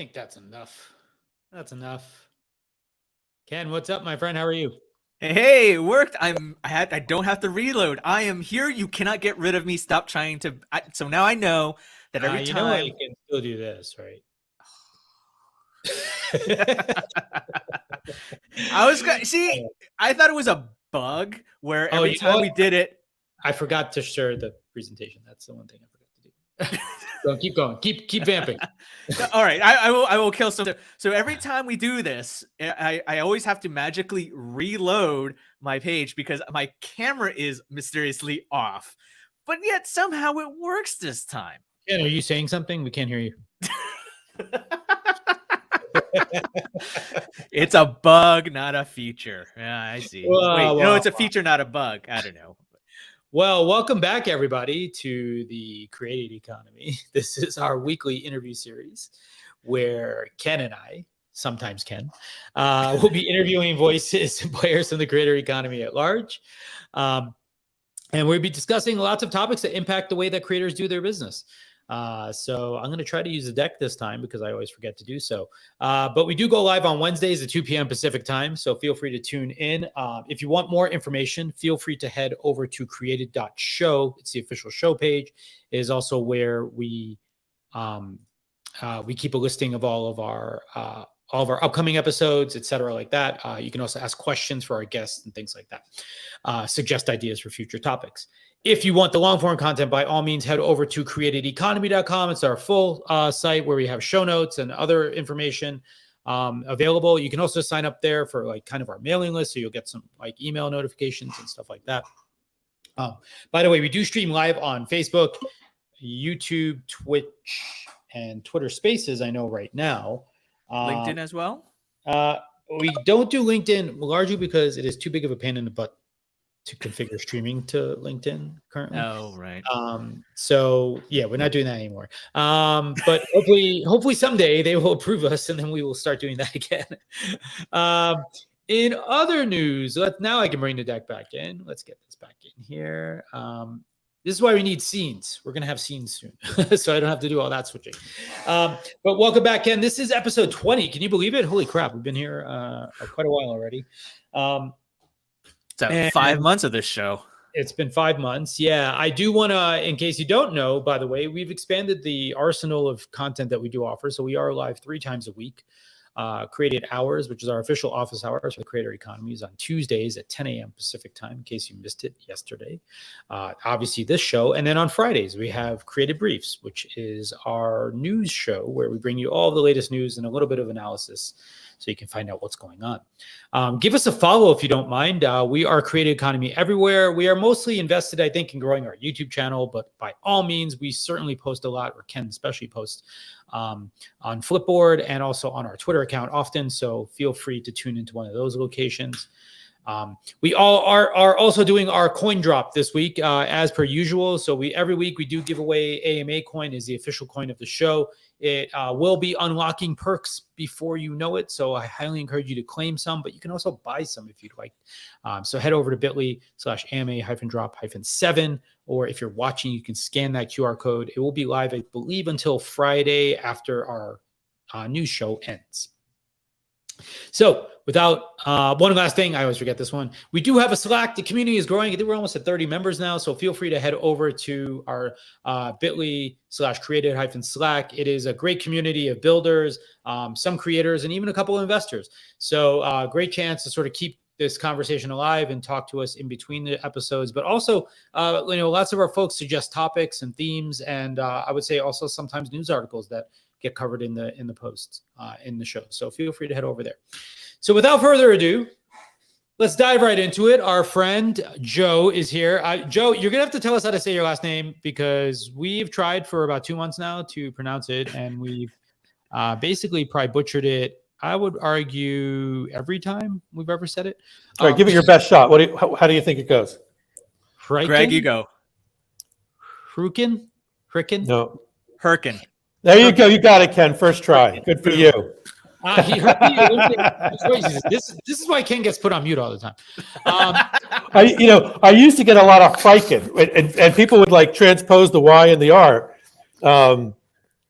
think that's enough. That's enough. Ken, what's up, my friend? How are you? Hey, it worked. I don't have to reload. I am here. You cannot get rid of me. Stop trying to. So now I know that every you time. know I can still do this, right? I was gonna see. I thought it was a bug where every time we did it, I forgot to share the presentation. That's the one thing I forgot to do. So keep going. Keep vamping. All right, I will kill some. So every time we do this, I always have to magically reload my page because my camera is mysteriously off, but yet somehow it works this time. Ken, are you saying something? We can't hear you. It's a bug, not a feature. Yeah, I see. No, it's a feature, not a bug. I don't know. Well, welcome back, everybody, to the Created Economy. This is our weekly interview series where Ken and I, sometimes Ken, will be interviewing voices and players from the creator economy at large. And we'll be discussing lots of topics that impact the way that creators do their business. So I'm going to try to use the deck this time because I always forget to do so. But we do go live on Wednesdays at 2 p.m. Pacific time. So feel free to tune in. If you want more information, feel free to head over to created.show. It's the official show page. It is also where we keep a listing of all of our upcoming episodes, et cetera, like that. You can also ask questions for our guests and things like that. Suggest ideas for future topics. If you want the long form content, by all means, head over to createdeconomy.com. It's our full site where we have show notes and other information available. You can also sign up there for like kind of our mailing list. So you'll get some like email notifications and stuff like that. By the way, we do stream live on Facebook, YouTube, Twitch, and Twitter Spaces. I know right now. LinkedIn as well? We don't do LinkedIn largely because it is too big of a pain in the butt to configure streaming to LinkedIn currently. Oh, right. So yeah, we're not doing that anymore. But hopefully someday they will approve us and then we will start doing that again. In other news, now I can bring the deck back in. Let's get this back in here. This is why we need scenes. We're going to have scenes soon, so I don't have to do all that switching. But welcome back, Ken. This is episode 20. Can you believe it? Holy crap. We've been here quite a while already. It's 5 months of this show. It's been 5 months. Yeah, I do want to, in case you don't know, by the way, we've expanded the arsenal of content that we do offer. So we are live 3 times a week. Created Hours, which is our official office hours for the creator economy, is on Tuesdays at 10 a.m. Pacific time, in case you missed it yesterday. Obviously, this show. And then on Fridays, we have Created Briefs, which is our news show where we bring you all the latest news and a little bit of analysis so you can find out what's going on. Give us a follow if you don't mind. We are Created Economy everywhere. We are mostly invested, I think, in growing our YouTube channel, but by all means, we certainly post a lot, or Ken especially posts on Flipboard and also on our Twitter account often. So feel free to tune into one of those locations. We all are also doing our coin drop this week, as per usual. So every week we do give away AMA coin, is the official coin of the show. It will be unlocking perks before you know it. So I highly encourage you to claim some, but you can also buy some if you'd like. So head over to bit.ly/AMA-drop-7, or if you're watching, you can scan that QR code. It will be live, I believe, until Friday after our news show ends. So without one last thing, I always forget this one. We do have a Slack. The community is growing. I think we're almost at 30 members now. So feel free to head over to our bit.ly/created-slack. It is a great community of builders, some creators, and even a couple of investors. So great chance to sort of keep this conversation alive and talk to us in between the episodes. But also, lots of our folks suggest topics and themes, and I would say also sometimes news articles that get covered in the posts in the show. So feel free to head over there. So without further ado, let's dive right into it. Our friend Joe is here. Joe, you're gonna have to tell us how to say your last name because we've tried for about 2 months now to pronounce it, and we've basically probably butchered it. I would argue every time we've ever said it. All right, give it your best shot. How do you think it goes? Greg, you go. Hyrkin? No. Hyrkin. There you go. You got it, Ken. First try. Good for you. He heard me. This is why Ken gets put on mute all the time. I used to get a lot of Hyrkin, and people would like transpose the Y and the R.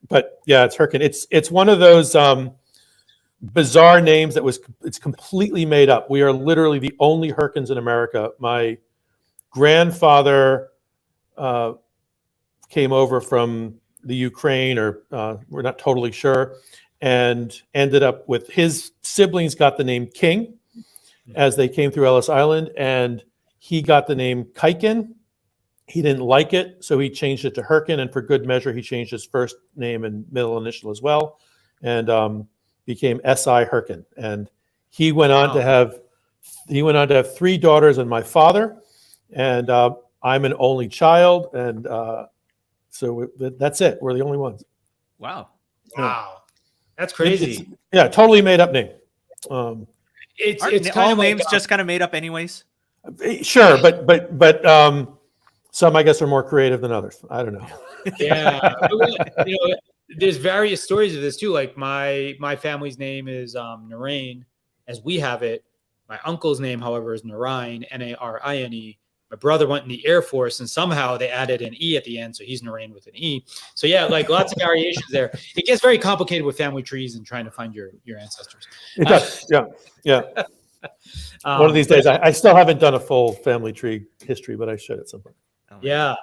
but yeah, it's Hyrkin. It's one of those bizarre names it's completely made up. We are literally the only Hyrkins in America. My grandfather came over from the Ukraine, or we're not totally sure, and ended up with his siblings got the name King as they came through Ellis Island, and he got the name Kuyken. He didn't like it, so he changed it to Hyrkin, and for good measure, he changed his first name and middle initial as well, and became S.I. Hyrkin. And he went on to have 3 daughters and my father, and I'm an only child, and so that's it. We're the only ones. Wow. Wow. That's crazy. Yeah, totally made up name. It's Aren't kind all of names like, just kind of made up anyways? Sure, but some I guess are more creative than others. I don't know. yeah. You know, there's various stories of this too. Like my family's name is Narain, as we have it. My uncle's name, however, is Narain, Narine. My brother went in the Air Force, and somehow they added an E at the end, so he's Narain with an E. So yeah, like lots of variations there. It gets very complicated with family trees and trying to find your ancestors. It does. Yeah. One of these days, I still haven't done a full family tree history, but I should at some point. Yeah.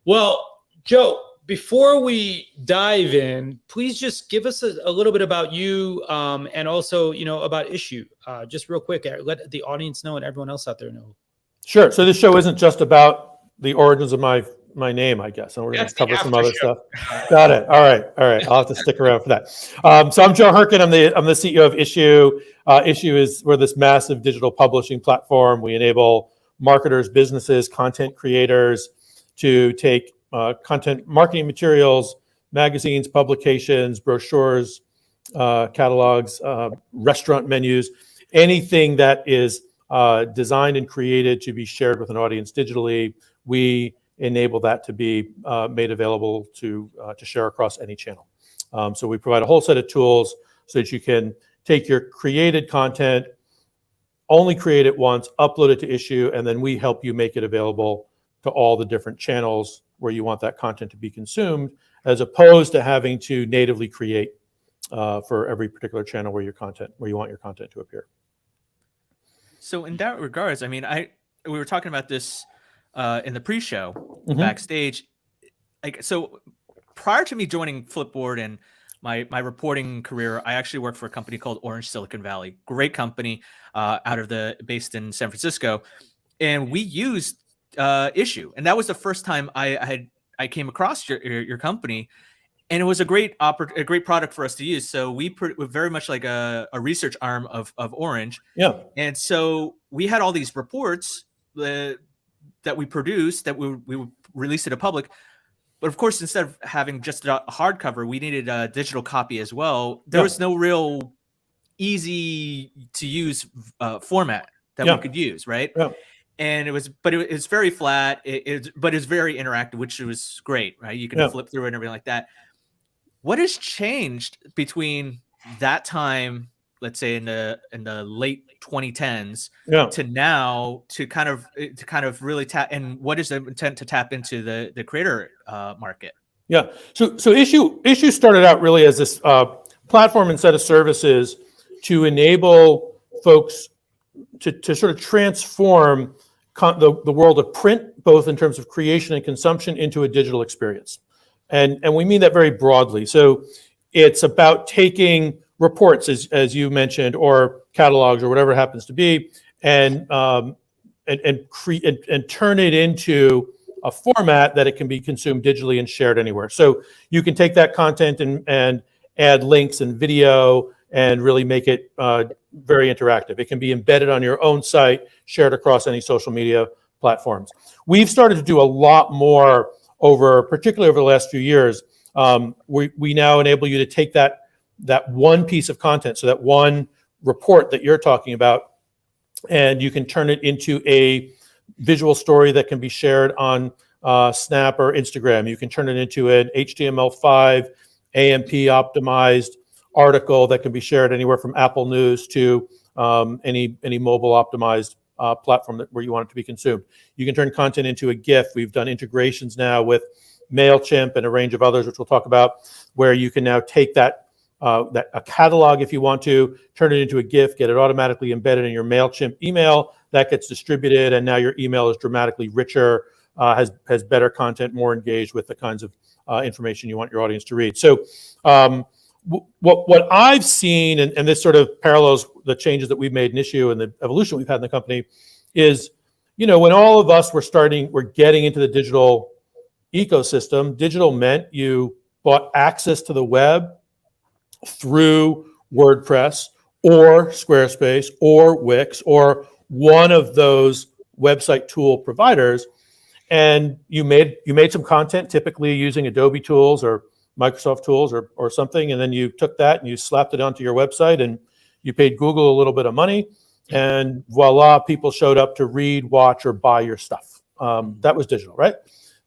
Well, Joe, before we dive in, please just give us a little bit about you, and also, about Issuu. Just real quick, let the audience know and everyone else out there know. Sure. So this show isn't just about the origins of my name, I guess, and we're going to cover some other stuff. Got it. All right. I'll have to stick around for that. So I'm Joe Hyrkin. I'm the CEO of Issuu. We're this massive digital publishing platform. We enable marketers, businesses, content creators to take content marketing materials, magazines, publications, brochures, catalogs, restaurant menus, anything that is designed and created to be shared with an audience digitally. We enable that to be made available to share across any channel. So we provide a whole set of tools so that you can take your created content, only create it once, upload it to Issuu, and then we help you make it available to all the different channels where you want that content to be consumed, as opposed to having to natively create for every particular channel where you want your content to appear. So in that regards, I mean, we were talking about this in the pre-show backstage. Like, so prior to me joining Flipboard and my reporting career, I actually worked for a company called Orange Silicon Valley. Great company, based in San Francisco, and we used Issuu, and that was the first time I came across your company. And it was a great product for us to use. So we're very much like a research arm of Orange. Yeah. And so we had all these reports that we produced that we would release to the public. But of course, instead of having just a hardcover, we needed a digital copy as well. There was no real easy to use format that we could use, right? Yeah. And it was very flat. But it's very interactive, which was great, right? You can flip through it and everything like that. What has changed between that time, let's say in the late 2010s, to now, to kind of really tap? And what is the intent to tap into the creator market? Yeah. So Issuu started out really as this platform and set of services to enable folks to sort of transform the world of print, both in terms of creation and consumption, into a digital experience. And we mean that very broadly. So it's about taking reports, as you mentioned, or catalogs, or whatever it happens to be, and turn it into a format that it can be consumed digitally and shared anywhere. So you can take that content and add links and video and really make it very interactive. It can be embedded on your own site, shared across any social media platforms. We've started to do a lot more particularly over the last few years. We now enable you to take that one piece of content, so that one report that you're talking about, and you can turn it into a visual story that can be shared on Snap or Instagram. You can turn it into an HTML5 AMP optimized article that can be shared anywhere from Apple News to any mobile optimized platform where you want it to be consumed. You can turn content into a GIF. We've done integrations now with MailChimp and a range of others, which we'll talk about, where you can now take that a catalog if you want to, turn it into a GIF, get it automatically embedded in your MailChimp email. That gets distributed, and now your email is dramatically richer, has better content, more engaged with the kinds of information you want your audience to read. So what I've seen, and this sort of parallels the changes that we've made in Issuu and the evolution we've had in the company, is, when all of us were getting into the digital ecosystem, digital meant you bought access to the web through WordPress or Squarespace or Wix or one of those website tool providers, and you made some content, typically using Adobe tools or Microsoft tools or something, and then you took that and you slapped it onto your website, and you paid Google a little bit of money, and voila, people showed up to read, watch, or buy your stuff. That was digital, right?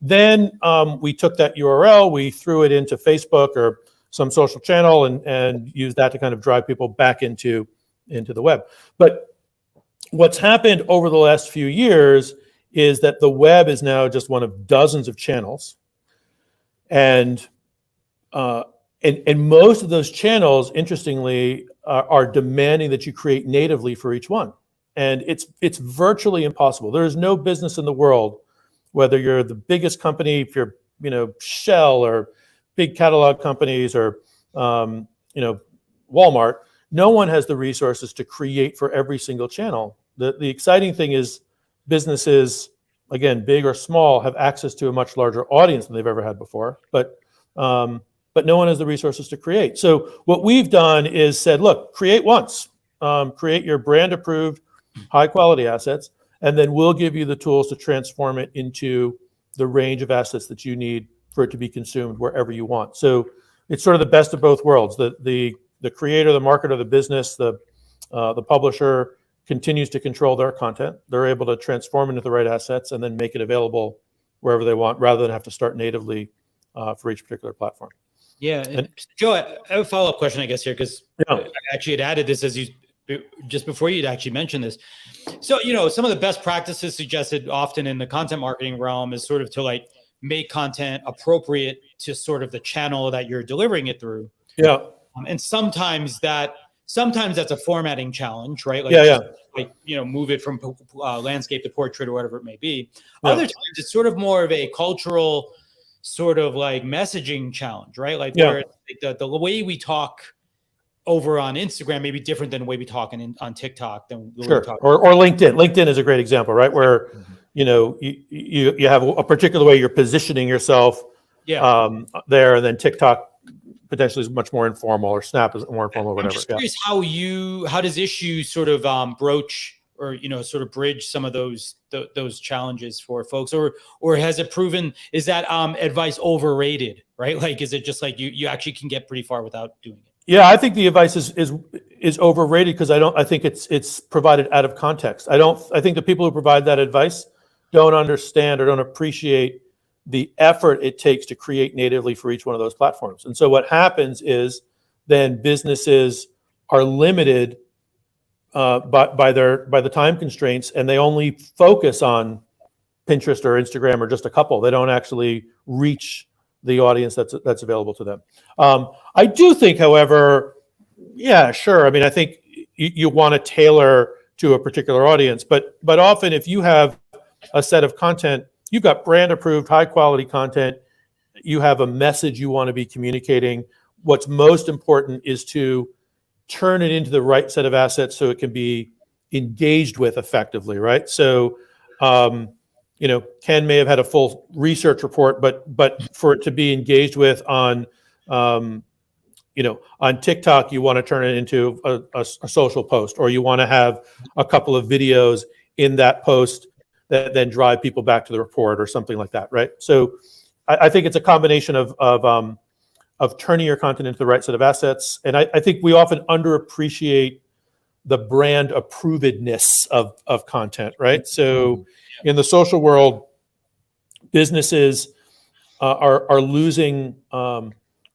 Then we took that URL, we threw it into Facebook or some social channel, and used that to kind of drive people back into the web. But what's happened over the last few years is that the web is now just one of dozens of channels, and most of those channels, interestingly, are demanding that you create natively for each one, and it's virtually impossible. There is no business in the world, whether you're the biggest company, if you're Shell or big catalog companies or Walmart, no one has the resources to create for every single channel. The exciting thing is businesses, again, big or small, have access to a much larger audience than they've ever had before, but no one has the resources to create. So what we've done is said, look, create once, create your brand approved, high quality assets, and then we'll give you the tools to transform it into the range of assets that you need for it to be consumed wherever you want. So it's sort of the best of both worlds. The creator, the marketer, the business, the publisher continues to control their content. They're able to transform into the right assets and then make it available wherever they want, rather than have to start natively for each particular platform. Yeah, and Joe, I have a follow-up question, I guess, here, because I actually had added this just before you'd actually mentioned this. So, some of the best practices suggested often in the content marketing realm is sort of to make content appropriate to sort of the channel that you're delivering it through. Yeah. And sometimes that's a formatting challenge, right? Move it from landscape to portrait or whatever it may be. Yeah. Other times it's sort of more of a cultural sort of messaging challenge, right? Where the way we talk over on Instagram may be different than the way we talk on TikTok than the way we talk. Or LinkedIn. LinkedIn is a great example, right? Where you have a particular way you're positioning yourself there, and then TikTok potentially is much more informal, or Snap is more informal, or whatever. I'm just curious how does Issuu sort of broach or sort of bridge some of those challenges for folks, or has it proven, is that advice overrated, right? Is it just you actually can get pretty far without doing it? Yeah, I think the advice is overrated because I think it's provided out of context. I think the people who provide that advice don't understand or don't appreciate the effort it takes to create natively for each one of those platforms. And so what happens is then businesses are limited by the time constraints, and they only focus on Pinterest or Instagram or just a couple. They don't actually reach the audience that's available to them. I do think, however, yeah, sure. I mean, I think you want to tailor to a particular audience, but often if you have a set of content, you've got brand approved, high quality content, you have a message you want to be communicating. What's most important is to turn it into the right set of assets so it can be engaged with effectively, right? So, Ken may have had a full research report, but for it to be engaged with on TikTok, you want to turn it into a social post, or you want to have a couple of videos in that post that then drive people back to the report or something like that, right? So I think it's a combination of turning your content into the right set of assets. And I think we often underappreciate the brand approvedness of content, right? So in the social world, businesses are losing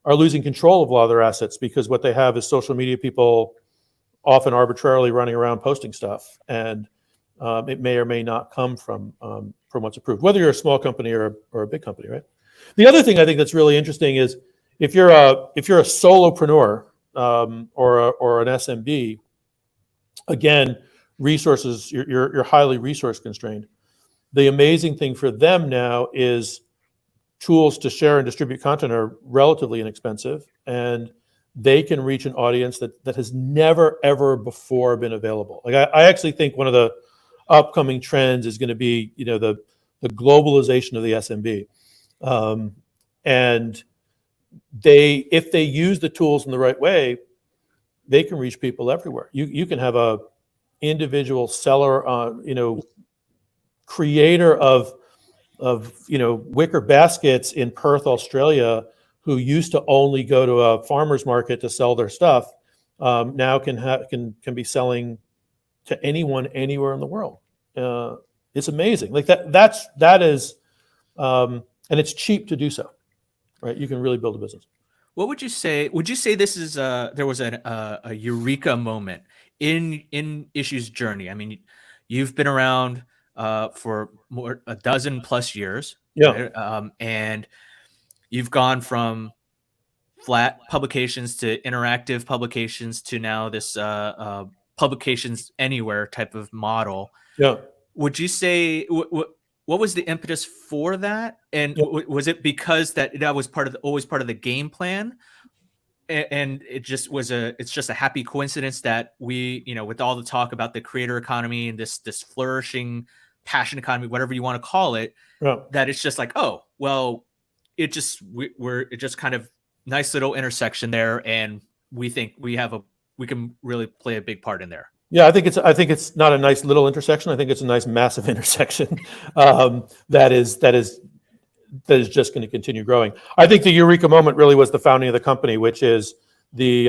control of a lot of their assets because what they have is social media people often arbitrarily running around posting stuff, and it may or may not come from what's approved, whether you're a small company or a big company, right? The other thing I think that's really interesting is if you're a solopreneur or an SMB, again, resources, you're highly resource constrained. The amazing thing for them now is tools to share and distribute content are relatively inexpensive, and they can reach an audience that has never ever before been available. Like I actually think one of the upcoming trends is going to be, the globalization of the SMB, and if they use the tools in the right way, they can reach people everywhere. You can have a individual seller, creator of wicker baskets in Perth, Australia, who used to only go to a farmer's market to sell their stuff, now can be selling to anyone anywhere in the world. It's amazing. Like that is, and it's cheap to do so, right? You can really build a business. What would you say? Would you say this is there was a eureka moment in Issuu's journey? I mean, you've been around for a dozen plus years, yeah, right? And you've gone from flat publications to interactive publications to now this publications anywhere type of model. Yeah. Would you say what was the impetus for that? And was it because that was always part of the game plan? And it just was it's just a happy coincidence that we, with all the talk about the creator economy and this flourishing passion economy, whatever you want to call it, that it's just like, oh, well, it just kind of nice little intersection there, and we think we can really play a big part in there. Yeah, I think it's not a nice little intersection. I think it's a nice massive intersection that is just going to continue growing. I think the eureka moment really was the founding of the company, which is the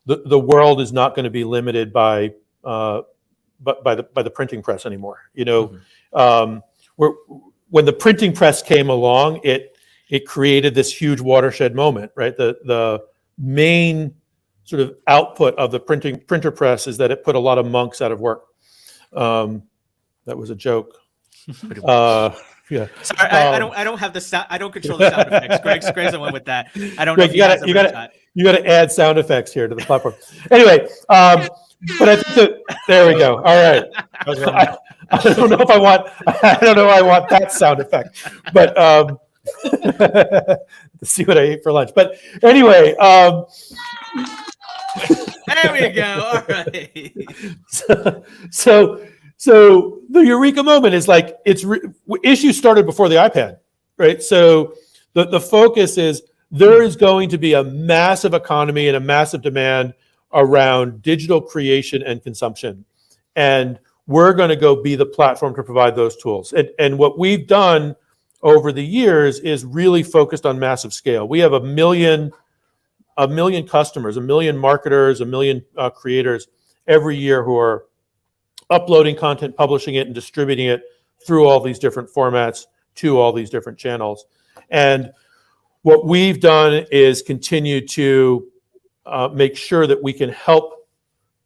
world is not going to be limited by the printing press anymore. When the printing press came along, it created this huge watershed moment, right? The main sort of output of the printer press is that it put a lot of monks out of work. That was a joke. Yeah. Sorry, I don't have the sound. I don't control the sound effects. Greg's the one with that. I don't know. Greg, you got to add sound effects here to the platform. Anyway, but I think there we go. All right. I don't know if I want that sound effect, but see what I ate for lunch. But anyway, there we go. All right. So the eureka moment is like Issuu started before the iPad, right? So the focus is there is going to be a massive economy and a massive demand around digital creation and consumption, and we're going to go be the platform to provide those tools. And what we've done over the years is really focused on massive scale. We have a million customers, 1 million marketers, 1 million creators every year who are uploading content, publishing it, and distributing it through all these different formats to all these different channels. And what we've done is continue to make sure that we can help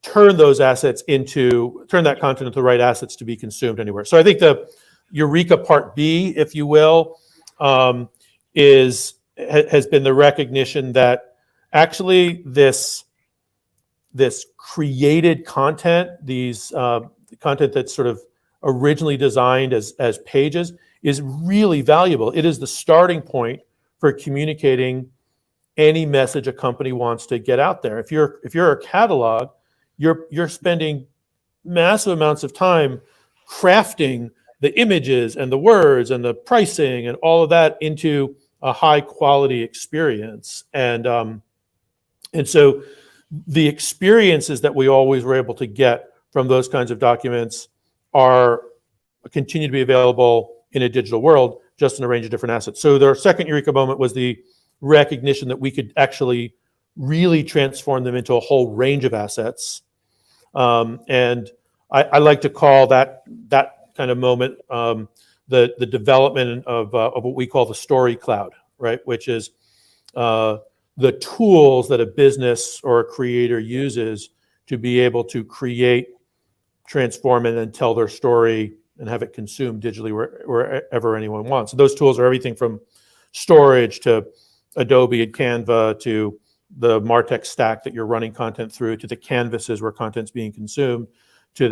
turn that content into the right assets to be consumed anywhere. So I think the Eureka Part B, if you will, has been the recognition that actually this created content, these content that's sort of originally designed as pages, is really valuable. It is the starting point for communicating any message a company wants to get out there. If you're a catalog, you're spending massive amounts of time crafting the images and the words and the pricing and all of that into a high quality experience. And so the experiences that we always were able to get from those kinds of documents continue to be available in a digital world, just in a range of different assets. So their second eureka moment was the recognition that we could actually really transform them into a whole range of assets. And I like to call that kind of moment the development of what we call the story cloud, right? Which is the tools that a business or a creator uses to be able to create, transform, and then tell their story and have it consumed digitally wherever anyone wants. So those tools are everything from storage to Adobe and Canva to the MarTech stack that you're running content through to the canvases where content's being consumed to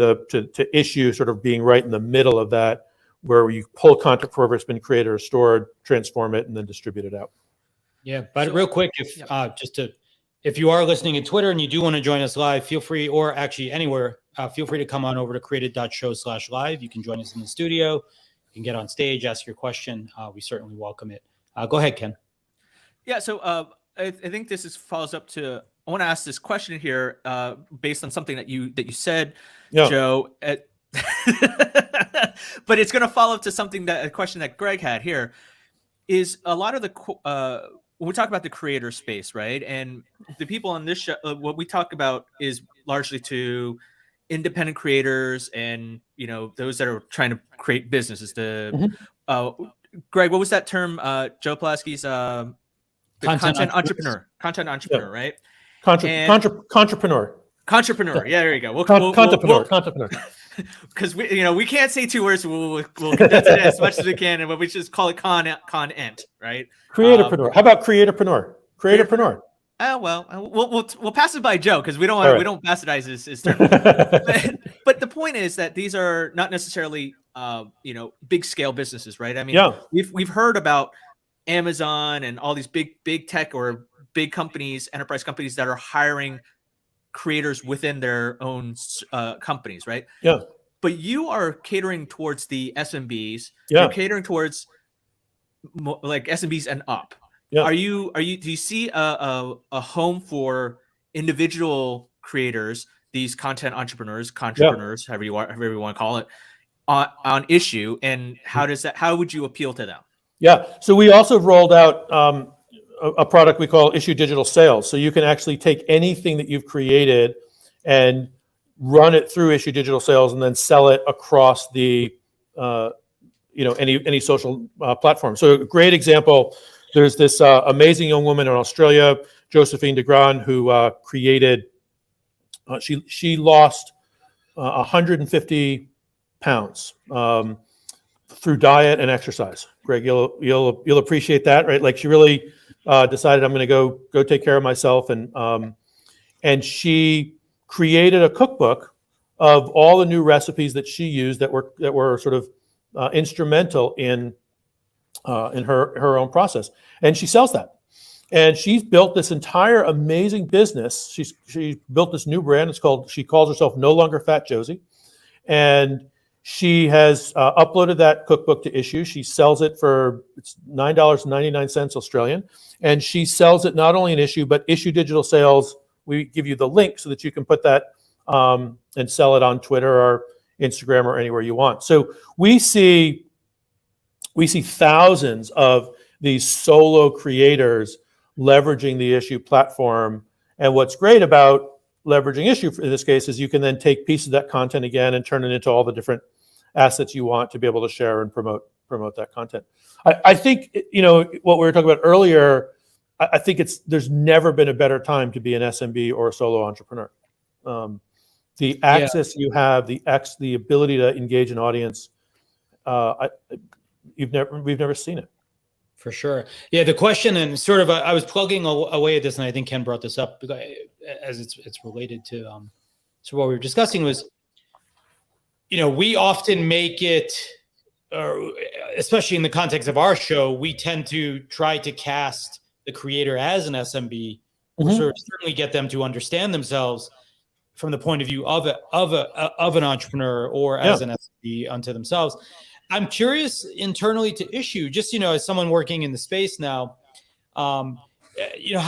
Issuu sort of being right in the middle of that, where you pull content from wherever it's been created or stored, transform it, and then distribute it out. Yeah, but real quick, if you are listening in Twitter and you do want to join us live, feel free, or actually anywhere, feel free to come on over to created.show/live. You can join us in the studio. You can get on stage, ask your question. We certainly welcome it. Go ahead, Ken. Yeah, so I think this follows up to. I want to ask this question here, based on something that you said, Joe. But it's going to follow up to a question that Greg had here. Is a lot of the when we talk about the creator space, right? And the people on this show, what we talk about is largely to independent creators and those that are trying to create businesses. Greg, what was that term? Joe Pulaski's content entrepreneur, right? Contrepreneur. Yeah, there you go. Contrepreneur. Because we can't say two words. We'll condense it as much as we can, but we just call it con-ent, right? Creatorpreneur. How about creatorpreneur? Creatorpreneur. We'll pass it by Joe because we don't we don't bastardize his term. but the point is that these are not necessarily big scale businesses, right? I mean, we've heard about Amazon and all these big tech or big companies, enterprise companies that are hiring creators within their own companies, right? Yeah. But you are catering towards the SMBs. Yeah. You're catering towards like SMBs and up. Yeah. Do you see a home for individual creators, these content entrepreneurs, however you want to call it, on Issuu, and how would you appeal to them? Yeah. So we also rolled out a product we call Issuu Digital Sales. So you can actually take anything that you've created and run it through Issuu Digital Sales and then sell it across the any social platform. So a great example, there's this amazing young woman in Australia, Josephine de Grand, who created, she lost 150 pounds through diet and exercise. Greg, you'll appreciate that, right? Like she really decided, I'm going to go take care of myself, and she created a cookbook of all the new recipes that she used that were sort of instrumental in her own process, and she sells that. And she's built this entire amazing business. She built this new brand. She calls herself No Longer Fat Josie, and she has uploaded that cookbook to Issuu. She sells it for $9.99 Australian, and she sells it not only in Issuu but Issuu Digital Sales. We give you the link so that you can put that and sell it on Twitter or Instagram or anywhere you want. So we see thousands of these solo creators leveraging the Issuu platform. And what's great about leveraging Issuu in this case is you can then take pieces of that content again and turn it into all the different assets you want to be able to share and promote that content. I think what we were talking about earlier. I think there's never been a better time to be an SMB or a solo entrepreneur. The access you have, the ability to engage an audience, we've never seen it. For sure. Yeah, the question, and sort of I was plugging away at this, and I think Ken brought this up as it's related to what we were discussing was, we often make it, especially in the context of our show, we tend to try to cast the creator as an SMB, or sort of certainly get them to understand themselves from the point of view of an entrepreneur or as an SMB unto themselves. I'm curious internally to Issuu, just as someone working in the space now, how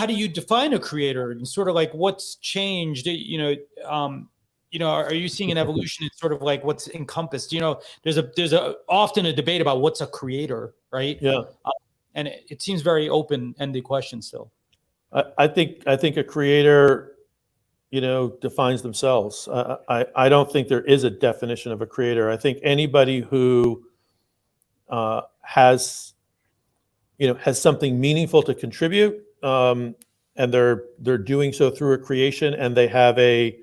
do you define a creator and sort of like what's changed? Are you seeing an evolution in sort of like what's encompassed? There's often a debate about what's a creator, right? Yeah. And it seems very open-ended question still. I think a creator, defines themselves. I don't think there is a definition of a creator. I think anybody who has something meaningful to contribute, and they're doing so through a creation, and they have a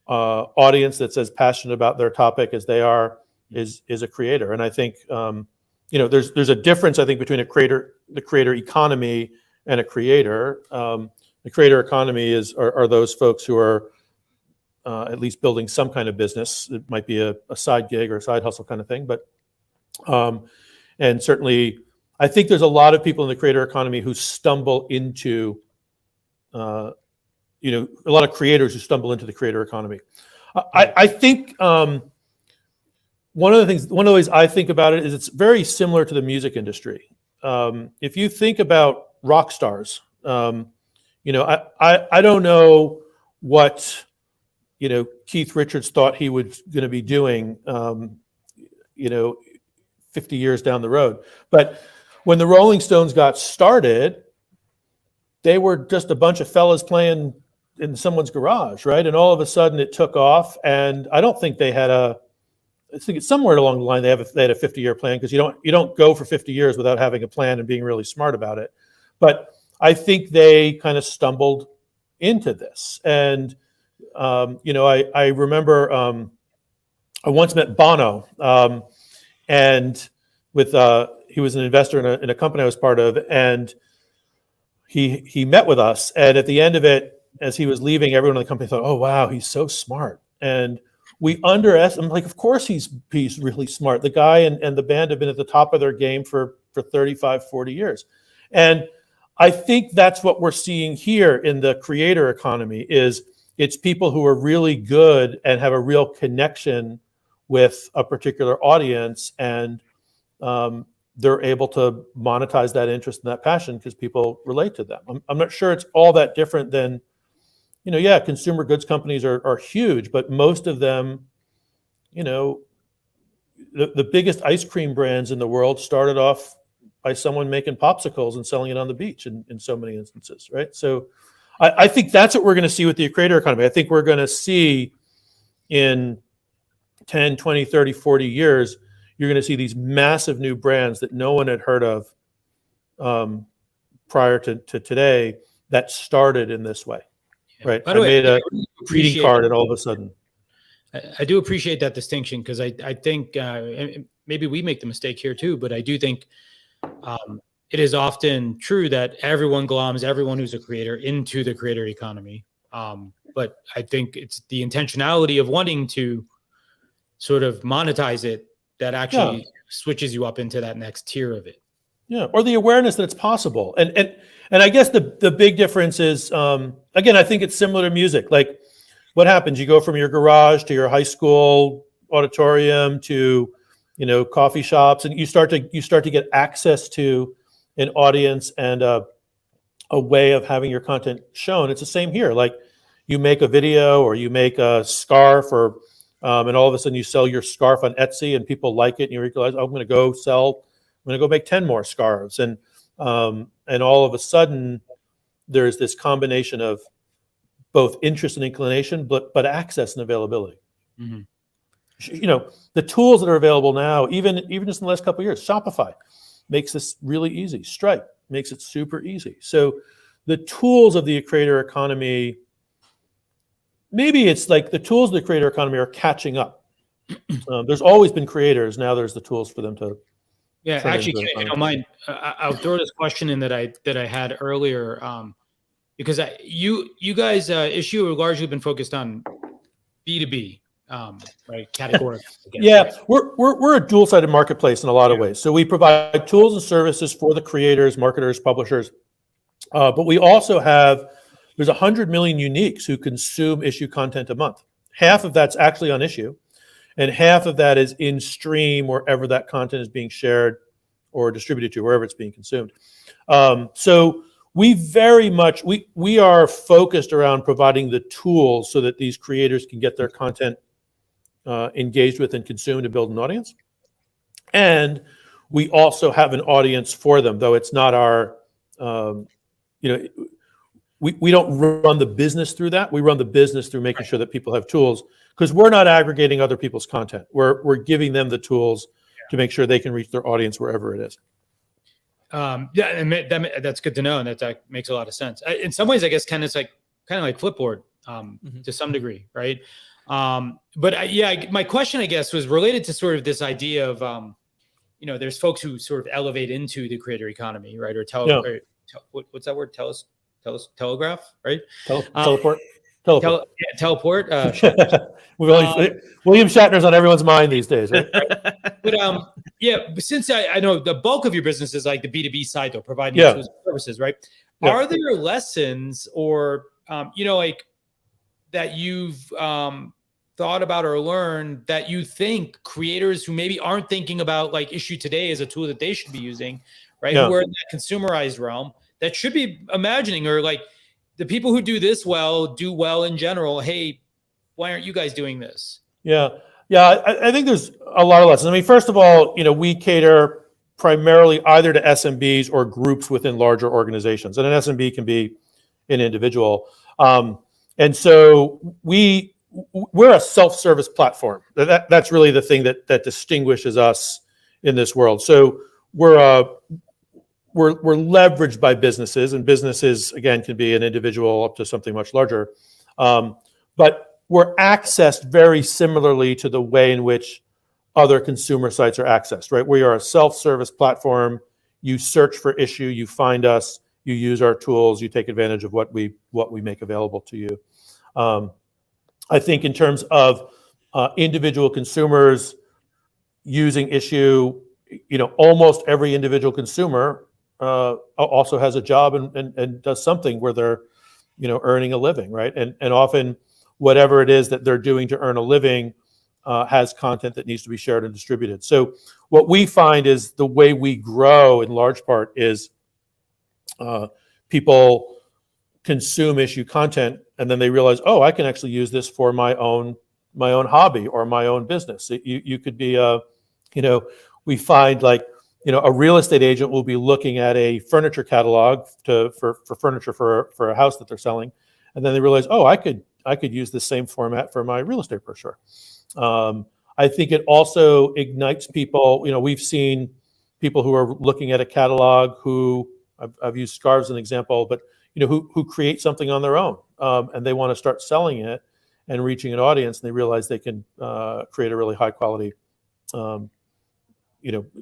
audience that's as passionate about their topic as they are, is a creator. And I think there's a difference, I think, between the creator economy and a creator. The creator economy are those folks who are at least building some kind of business. It might be a side gig or a side hustle kind of thing, but and certainly, I think there's a lot of people in the creator economy who stumble into, a lot of creators who stumble into the creator economy. I think one of the ways I think about it is it's very similar to the music industry. If you think about rock stars, I don't know what Keith Richards thought he was going to be doing 50 years down the road. But when the Rolling Stones got started, they were just a bunch of fellas playing in someone's garage, right? And all of a sudden it took off, and I don't think they had I think it's somewhere along the line they had a 50-year plan, because you don't go for 50 years without having a plan and being really smart about it. But I think they kind of stumbled into this. And I remember I once met Bono, and he was an investor in a company I was part of, and he met with us. And at the end of it, as he was leaving, everyone in the company thought, "Oh wow, he's so smart." And we underestimated. I'm like, of course he's really smart. The guy and the band have been at the top of their game for 35, 40 years. And I think that's what we're seeing here in the creator economy. It's people who are really good and have a real connection with a particular audience, and they're able to monetize that interest and that passion because people relate to them. I'm not sure it's all that different than, consumer goods companies are huge, but most of them, the biggest ice cream brands in the world started off by someone making popsicles and selling it on the beach in so many instances, right? So I think that's what we're going to see with the creator economy. I think we're going to see in 10, 20, 30, 40 years, you're going to see these massive new brands that no one had heard of prior to today that started in this way, right? By the way, made a greeting card and all of a sudden. I do appreciate that distinction, because I think maybe we make the mistake here too, but I do think it is often true that everyone gloms everyone who's a creator into the creator economy. But I think it's the intentionality of wanting to sort of monetize it that actually switches you up into that next tier of it. Yeah, or the awareness that it's possible. And I guess the big difference is, again, I think it's similar to music. Like, what happens? You go from your garage to your high school auditorium to, coffee shops, and you start to get access to an audience and a way of having your content shown. It's the same here. Like, you make a video or you make a scarf, or and all of a sudden you sell your scarf on Etsy and people like it, and you realize, oh, I'm going to go make 10 more scarves. And all of a sudden there's this combination of both interest and inclination, but access and availability. Mm-hmm. The tools that are available now, even just in the last couple of years, Shopify makes this really easy. Stripe makes it super easy. So the tools of the creator economy, maybe it's like the tools of the creator economy are catching up. There's always been creators. Now there's the tools for them to. Yeah, actually, if you don't mind, I'll throw this question in that I had earlier, because you guys Issuu have largely been focused on B2B, right? Category. Yeah, right? we're a dual-sided marketplace in a lot of ways. So we provide tools and services for the creators, marketers, publishers, but we also there's 100 million uniques who consume Issuu content a month. Half of that's actually on Issuu, and half of that is in stream wherever that content is being shared or distributed to, wherever it's being consumed. So we very much, we are focused around providing the tools so that these creators can get their content engaged with and consumed to build an audience. And we also have an audience for them, though it's not our, we don't run the business through that. We run the business through making sure that people have tools, because we're not aggregating other people's content. We're giving them the tools to make sure they can reach their audience wherever it is. That's good to know, and that makes a lot of sense. In some ways, I guess kind of like Flipboard to some degree, right? But my question, I guess, was related to sort of this idea of there's folks who sort of elevate into the creator economy, right? Or what's that word? Telegraph, right? Teleport. Teleport. William Shatner's on everyone's mind these days, right? But since I know the bulk of your business is like the B2B side, though, providing exclusive services, right? Yeah. Are there lessons or like that you've thought about or learned that you think creators who maybe aren't thinking about like Issuu today as a tool that they should be using, right? Yeah. Who are in that consumerized realm that should be imagining, or like the people who do this well do well in general. Hey, why aren't you guys doing this? Yeah. I think there's a lot of lessons. I mean, first of all, we cater primarily either to SMBs or groups within larger organizations, and an SMB can be an individual. And so we're a self-service platform. That's really the thing that distinguishes us in this world. So we're leveraged by businesses, and businesses again can be an individual up to something much larger. But we're accessed very similarly to the way in which other consumer sites are accessed, right? We are a self-service platform. You search for Issuu, you find us, you use our tools, you take advantage of what we make available to you. I think in terms of individual consumers using Issuu, almost every individual consumer also has a job and does something where they're, earning a living, right? And often whatever it is that they're doing to earn a living has content that needs to be shared and distributed. So what we find is the way we grow in large part is people consume Issuu content and then they realize, oh, I can actually use this for my own hobby or my own business. You could be we find like, a real estate agent will be looking at a furniture catalog for furniture for a house that they're selling. And then they realize, oh, I could use the same format for my real estate brochure. I think it also ignites people. We've seen people who are looking at a catalog who I've used scarves as an example, but who create something on their own and they want to start selling it and reaching an audience, and they realize they can create a really high quality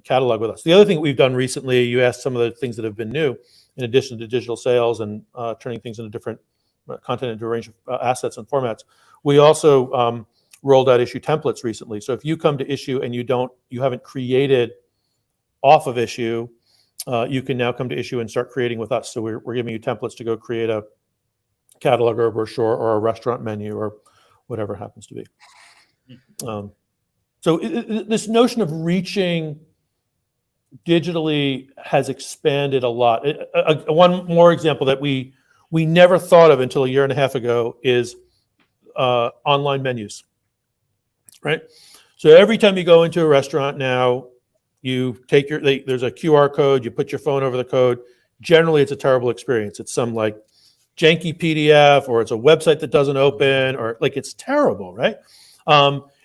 catalog with us. The other thing we've done recently, you asked some of the things that have been new in addition to digital sales and turning things into different content into a range of assets and formats. We also rolled out Issuu templates recently. So if you come to Issuu and you haven't created off of Issuu, you can now come to Issuu and start creating with us. So we're giving you templates to go create a catalog or a brochure or a restaurant menu or whatever it happens to be. So this notion of reaching digitally has expanded a lot. One more example that we never thought of until a year and a half ago is online menus, right? So every time you go into a restaurant now, you take there's a QR code, you put your phone over the code. Generally, it's a terrible experience. It's some like janky PDF, or it's a website that doesn't open, or like it's terrible, right?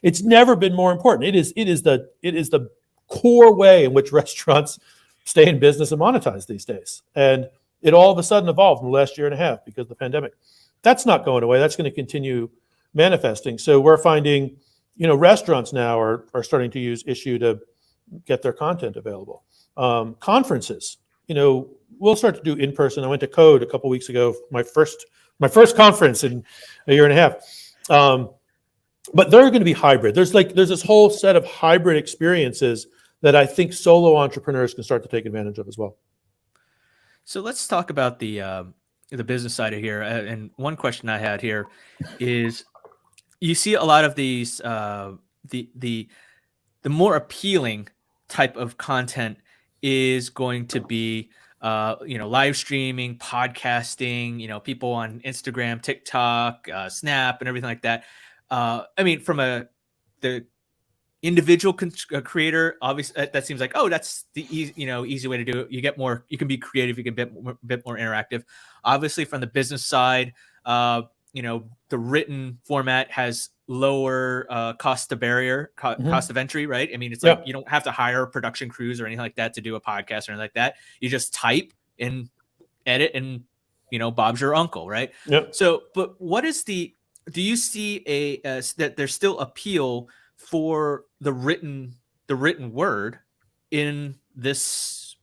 It's never been more important. It is the core way in which restaurants stay in business and monetize these days. And it all of a sudden evolved in the last year and a half because of the pandemic. That's not going away. That's going to continue manifesting. So we're finding, restaurants now are starting to use Issuu to get their content available. Conferences, we'll start to do in person. I went to Code a couple weeks ago, my first conference in a year and a half. But they're going to be hybrid. There's this whole set of hybrid experiences that I think solo entrepreneurs can start to take advantage of as well. So let's talk about the business side of here. And one question I had here is, you see a lot of these the more appealing type of content is going to be live streaming, podcasting, people on Instagram, TikTok, Snap, and everything like that. From the individual creator, obviously that seems like, oh, that's the easy way to do it. You can be creative, you can be a bit more interactive. Obviously from the business side, the written format has lower cost of entry, right? It's like you don't have to hire production crews or anything like that to do a podcast or anything like that. You just type and edit and Bob's your uncle, right? Yep. So, but what is do you see that there's still appeal for the written word, in this,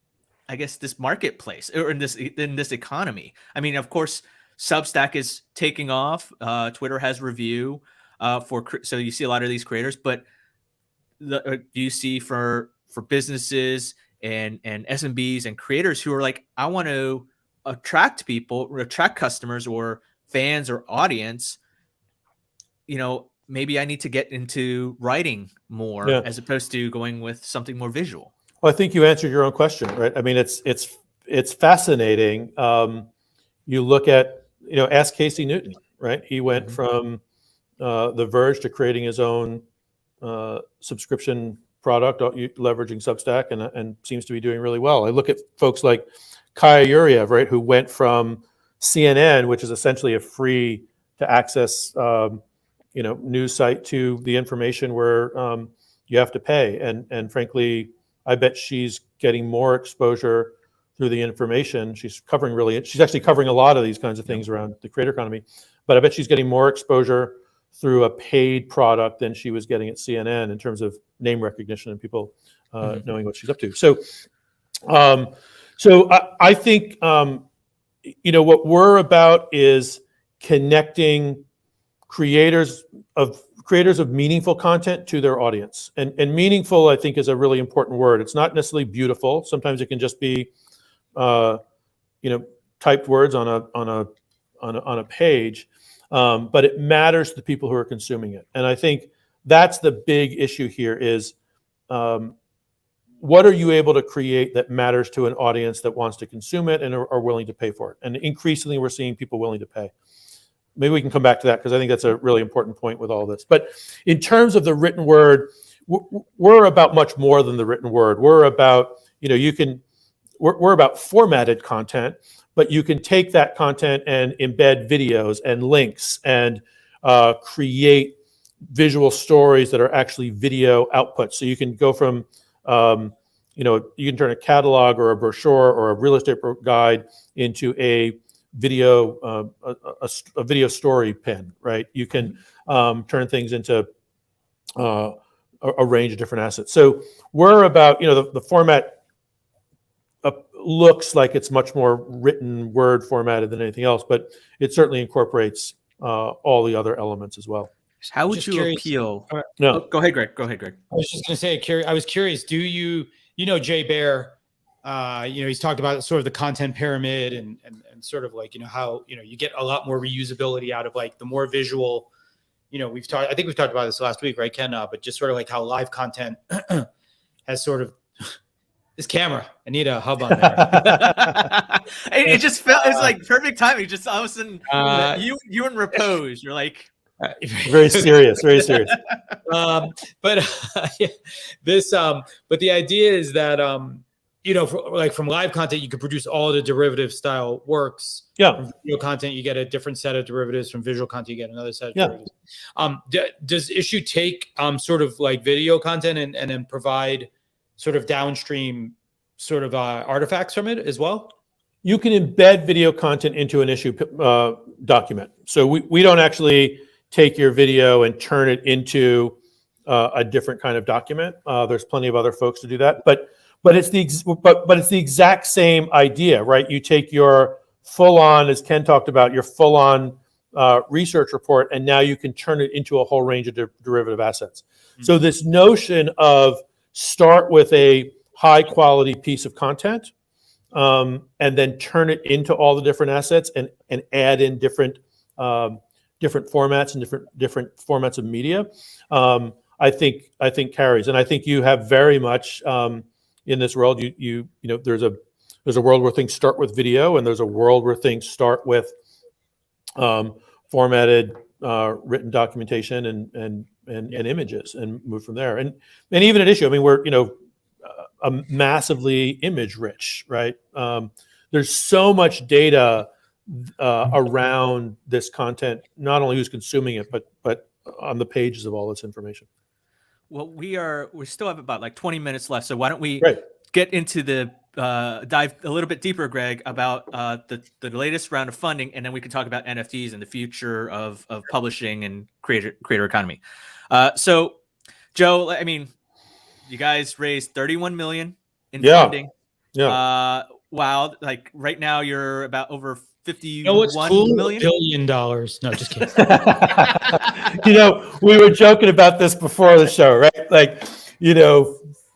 I guess, this marketplace or in this economy. I mean, of course, Substack is taking off. Twitter has review so you see a lot of these creators, but do you see for businesses and SMBs and creators who are like, I want to attract people, or attract customers or fans or audience, maybe I need to get into writing more as opposed to going with something more visual? Well, I think you answered your own question, right? I mean, it's fascinating. You look at, ask Casey Newton, right? He went from The Verge to creating his own subscription product, leveraging Substack, and seems to be doing really well. I look at folks like Kaya Yuriev, right, who went from CNN, which is essentially a free to access, news site, to the information where you have to pay. And frankly, I bet she's getting more exposure through the information. She's actually covering a lot of these kinds of things around the creator economy, but I bet she's getting more exposure through a paid product than she was getting at CNN in terms of name recognition and people knowing what she's up to. So I think, what we're about is connecting creators of meaningful content to their audience. And meaningful, I think, is a really important word. It's not necessarily beautiful. Sometimes it can just be, typed words on a page. But it matters to the people who are consuming it. And I think that's the big issue here is, what are you able to create that matters to an audience that wants to consume it and are willing to pay for it? And increasingly, we're seeing people willing to pay. Maybe we can come back to that because I think that's a really important point with all this. But in terms of the written word, we're about much more than the written word. We're about, we're about formatted content, but you can take that content and embed videos and links and create visual stories that are actually video outputs. So you can go from, you can turn a catalog or a brochure or a real estate guide into a video, a video story pin, right? You can turn things into a range of different assets. So we're about, the format looks like it's much more written word formatted than anything else, but it certainly incorporates all the other elements as well. How would you appeal? No, go ahead, Greg. I was just going to say, I was curious. Do you, Jay Baer? He's talked about sort of the content pyramid and sort of like, how, you get a lot more reusability out of like the more visual, I think we've talked about this last week, right, Ken? But just sort of like how live content has sort of this camera. I need a hub on there. it just felt, it's like perfect timing. Just all of a sudden, you in repose. You're like, very serious. But the idea is that, from live content, you can produce all the derivative style works. Yeah. From video content, you get a different set of derivatives. From visual content, you get another set of derivatives. Does Issuu take sort of like video content and then provide sort of downstream sort of artifacts from it as well? You can embed video content into an Issuu document. So we don't actually take your video and turn it into a different kind of document. There's plenty of other folks to do that, but it's the exact same idea, right? You take your full-on, as Ken talked about, your full-on research report, and now you can turn it into a whole range of derivative assets. Mm-hmm. So this notion of start with a high-quality piece of content, and then turn it into all the different assets and add in different formats and different formats of media, I think carries. And I think you have very much in this world, there's a world where things start with video, and there's a world where things start with formatted written documentation and images and move from there. And even at Issuu, I mean, we're massively image rich, right? There's so much data around this content, not only who's consuming it, but on the pages of all this information. Well, we still have about like 20 minutes left. So why don't we get into the dive a little bit deeper, Greg, about the latest round of funding, and then we can talk about NFTs and the future of publishing and creator economy. So, Joe, I mean, you guys raised 31 million in Yeah. funding. Yeah. Wow. Like right now you're about over 51 You know what's cool? million. $1 billion. No, just kidding. We were joking about this before the show, right? Like,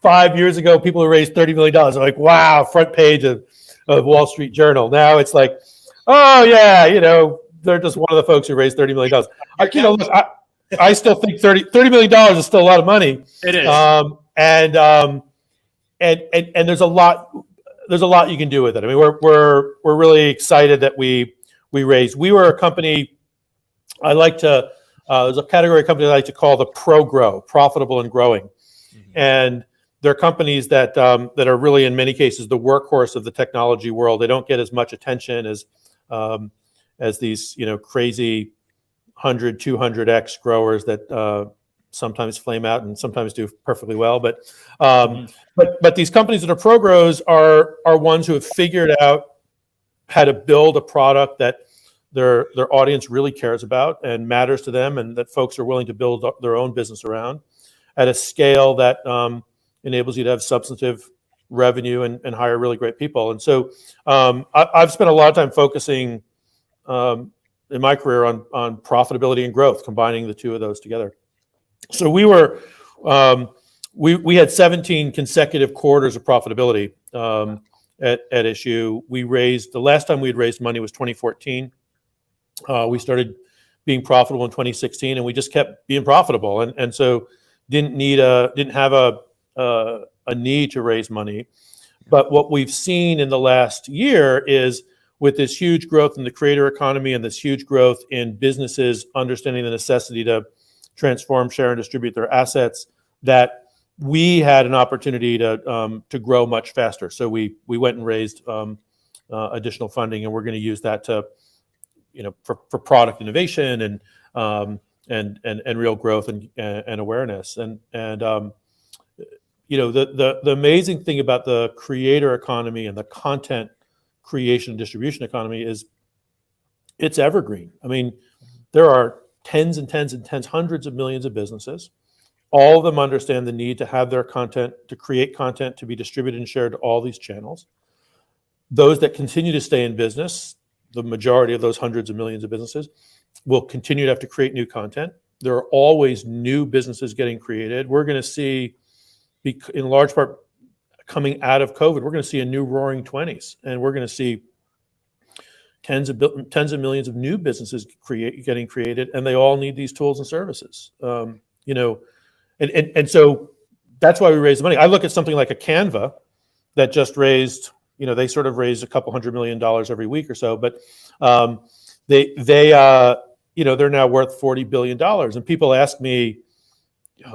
5 years ago, people who raised $30 million. I'm like, wow, front page of Wall Street Journal. Now it's like, oh yeah, they're just one of the folks who raised $30 million. I still think $30 million is still a lot of money. It is. And there's a lot you can do with it. I mean, we're really excited that we raised. We were a company. I like to. There's a category of company I like to call the pro-grow, profitable and growing, and they're companies that are really in many cases the workhorse of the technology world. They don't get as much attention as these crazy 100, 200x growers that sometimes flame out and sometimes do perfectly well. But these companies that are pro-grows are ones who have figured out how to build a product that their audience really cares about and matters to them, and that folks are willing to build their own business around at a scale that enables you to have substantive revenue and hire really great people. And so I've spent a lot of time focusing in my career on profitability and growth, combining the two of those together. So we were we had 17 consecutive quarters of profitability at Issuu. The last time we had raised money was 2014. We started being profitable in 2016, and we just kept being profitable, and so didn't have a need to raise money. But what we've seen in the last year is, with this huge growth in the creator economy and this huge growth in businesses understanding the necessity to transform, share, and distribute their assets, that we had an opportunity to grow much faster. So we went and raised additional funding, and we're going to use that to for product innovation and real growth and awareness. And the amazing thing about the creator economy and the content creation and distribution economy is it's evergreen. I mean, there are tens and tens and tens, hundreds of millions of businesses. All of them understand the need to have their content, to create content, to be distributed and shared to all these channels. Those that continue to stay in business, the majority of those hundreds of millions of businesses, will continue to have to create new content. There are always new businesses getting created. We're going to see, in large part, coming out of COVID, we're going to see a new roaring 20s, and we're going to see tens of millions of new businesses getting created, and they all need these tools and services. And so that's why we raise the money. I look at something like a Canva that just raised, they sort of raise a couple $100 million every week or so, but they're now worth $40 billion. And people ask me,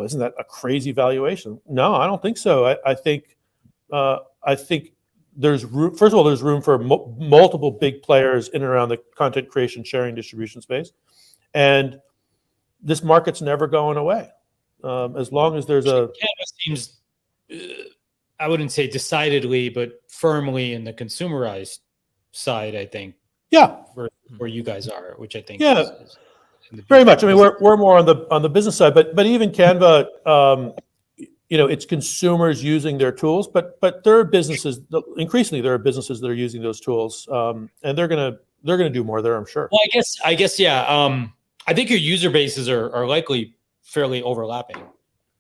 isn't that a crazy valuation? No, I don't think so. I think there's room. First of all, there's room for multiple big players in and around the content creation, sharing, distribution space, and this market's never going away. As long as there's a Canva seems, I wouldn't say decidedly, but firmly in the consumerized side, I think. Yeah, where you guys are, which I think is very much. I mean, we're more on the business side, but even Canva, it's consumers using their tools, but there are businesses, increasingly there are businesses that are using those tools, and they're gonna do more there, I'm sure. Well, I guess yeah. I think your user bases are likely fairly overlapping,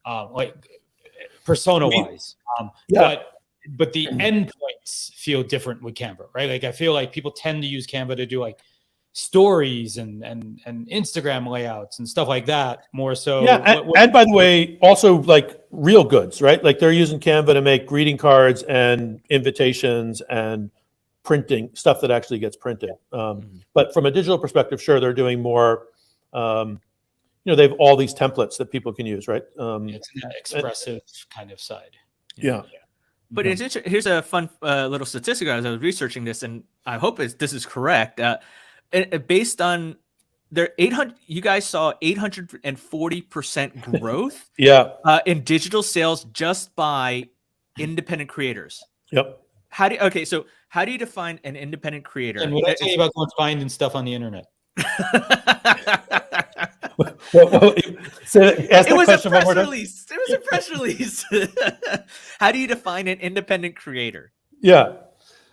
like persona wise. But the endpoints feel different with Canva, right? Like I feel like people tend to use Canva to do like stories and Instagram layouts and stuff like that more so. Yeah, and by the way, also like real goods, right? Like they're using Canva to make greeting cards and invitations and printing stuff that actually gets printed. But from a digital perspective, sure, they're doing more. They have all these templates that people can use, right? It's an expressive kind of side. Yeah. But it's interesting. Here's a fun little statistic as I was researching this, and I hope this is correct. Based on their 800, you guys saw 840% growth. In digital sales just by independent creators. Yep. So how do you define an independent creator? And what I tell you about going finding stuff on the internet? Ask It that was a question one press more time. release. It was a press release. How do you define an independent creator? Yeah.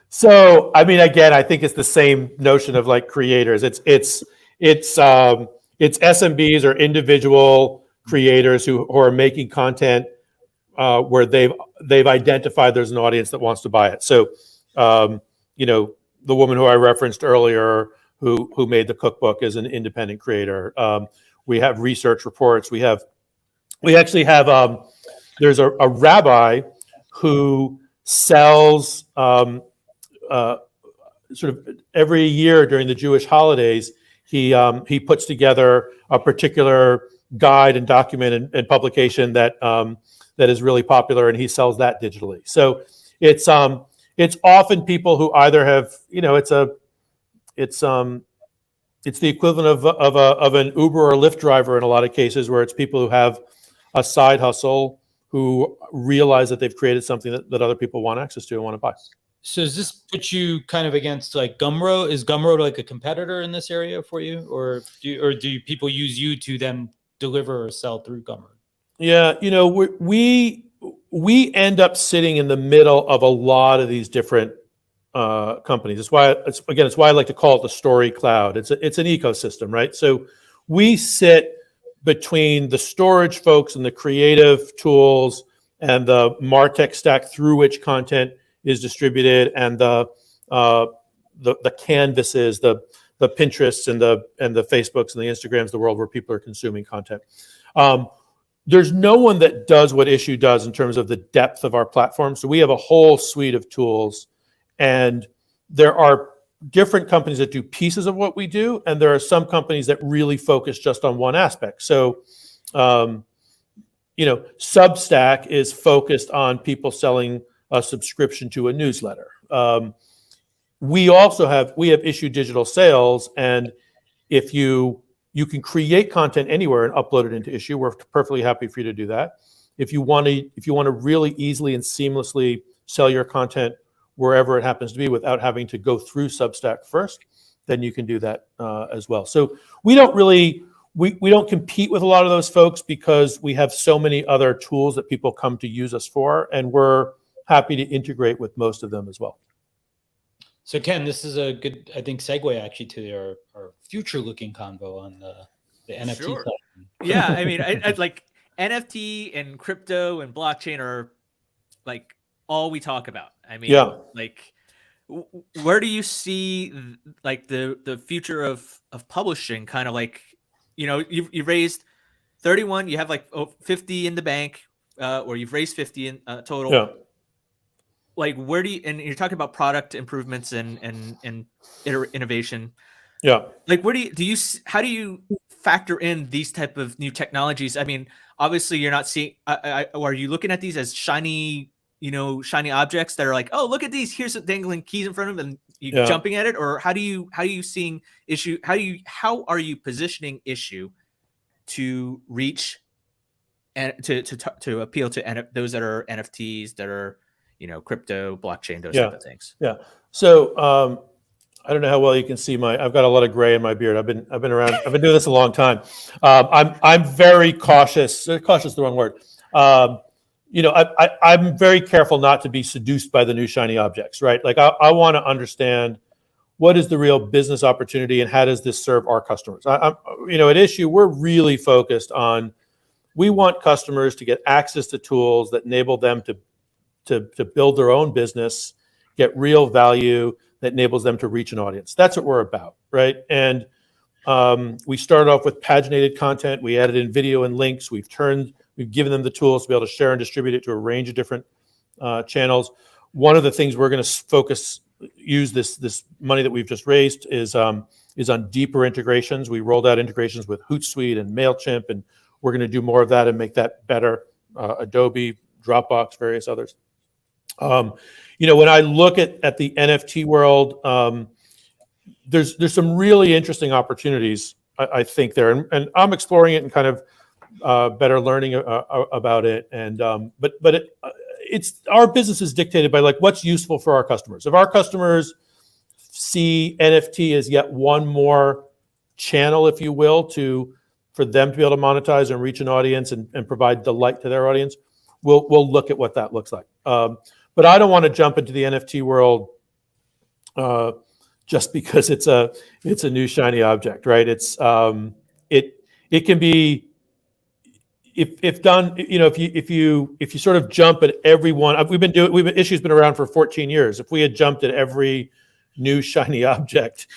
So, I mean, again, I think it's the same notion of like creators. It's SMBs or individual creators who are making content where they've identified there's an audience that wants to buy it. So, you know, the woman who I referenced earlier who made the cookbook is an independent creator. We have research reports. We actually have there's a rabbi who sells sort of every year during the Jewish holidays. He puts together a particular guide and document and publication that is really popular, and he sells that digitally. So it's often people who either have, you know, it's the equivalent of an Uber or Lyft driver in a lot of cases, where it's people who have a side hustle who realize that they've created something that other people want access to and want to buy. So does this put you kind of against like Gumroad? Is Gumroad like a competitor in this area for you, or do people use you to then deliver or sell through Gumroad? Yeah, you know, we end up sitting in the middle of a lot of these different companies. It's why I like to call it the story cloud. It's an ecosystem, right? So we sit between the storage folks and the creative tools and the MarTech stack through which content is distributed, and the canvases, the Pinterests and the Facebooks and the Instagrams of the world where people are consuming content. There's no one that does what Issuu does in terms of the depth of our platform. So we have a whole suite of tools, and there are different companies that do pieces of what we do, and there are some companies that really focus just on one aspect. So, you know, Substack is focused on people selling a subscription to a newsletter. We have Issuu Digital Sales, and if you can create content anywhere and upload it into Issuu, we're perfectly happy for you to do that. If you want to really easily and seamlessly sell your content wherever it happens to be without having to go through Substack first, then you can do that as well. So we don't really we don't compete with a lot of those folks because we have so many other tools that people come to use us for, and we're happy to integrate with most of them as well. So Ken, this is a good, I think, segue actually to our future-looking convo on the NFT Sure. side. Yeah, I mean, I like NFT and crypto and blockchain are like all we talk about. I mean, Yeah. like, where do you see like the future of publishing? Kind of like, you know, you've raised 31, you have like 50 in the bank, or you've raised 50 in total. Yeah. Like, where do you, and you're talking about product improvements and innovation. Yeah. Like, where how do you factor in these type of new technologies? I mean, obviously you're not seeing, are you looking at these as shiny objects that are like, oh, look at these, here's some dangling keys in front of them, and you jumping at it? Or how are you seeing Issuu? How are you positioning Issuu to reach and to appeal to those that are NFTs, that are, you know, crypto, blockchain, those type of things? Yeah. So I don't know how well you can see I've got a lot of gray in my beard. I've been around. I've been doing this a long time. I'm very cautious. Cautious is the wrong word. You know, I'm very careful not to be seduced by the new shiny objects, right? Like I want to understand what is the real business opportunity and how does this serve our customers. You know, at Issuu, we're really focused on, we want customers to get access to tools that enable them to build their own business, get real value that enables them to reach an audience. That's what we're about, right? And we started off with paginated content. We added in video and links. We've given them the tools to be able to share and distribute it to a range of different channels. One of the things we're going to use this money that we've just raised is on deeper integrations. We rolled out integrations with Hootsuite and MailChimp, and we're going to do more of that and make that better. Adobe, Dropbox, various others. You know, when I look at the NFT world, there's some really interesting opportunities, I think there, and I'm exploring it and kind of better learning about it. And but it's our business is dictated by like what's useful for our customers. If our customers see NFT as yet one more channel, if you will, to for them to be able to monetize and reach an audience and provide delight to their audience, we'll look at what that looks like. But I don't want to jump into the NFT world just because it's a new shiny object, right? It's it can be, if done, if you sort of jump at everyone. Issue's been around for 14 years. If we had jumped at every new shiny object,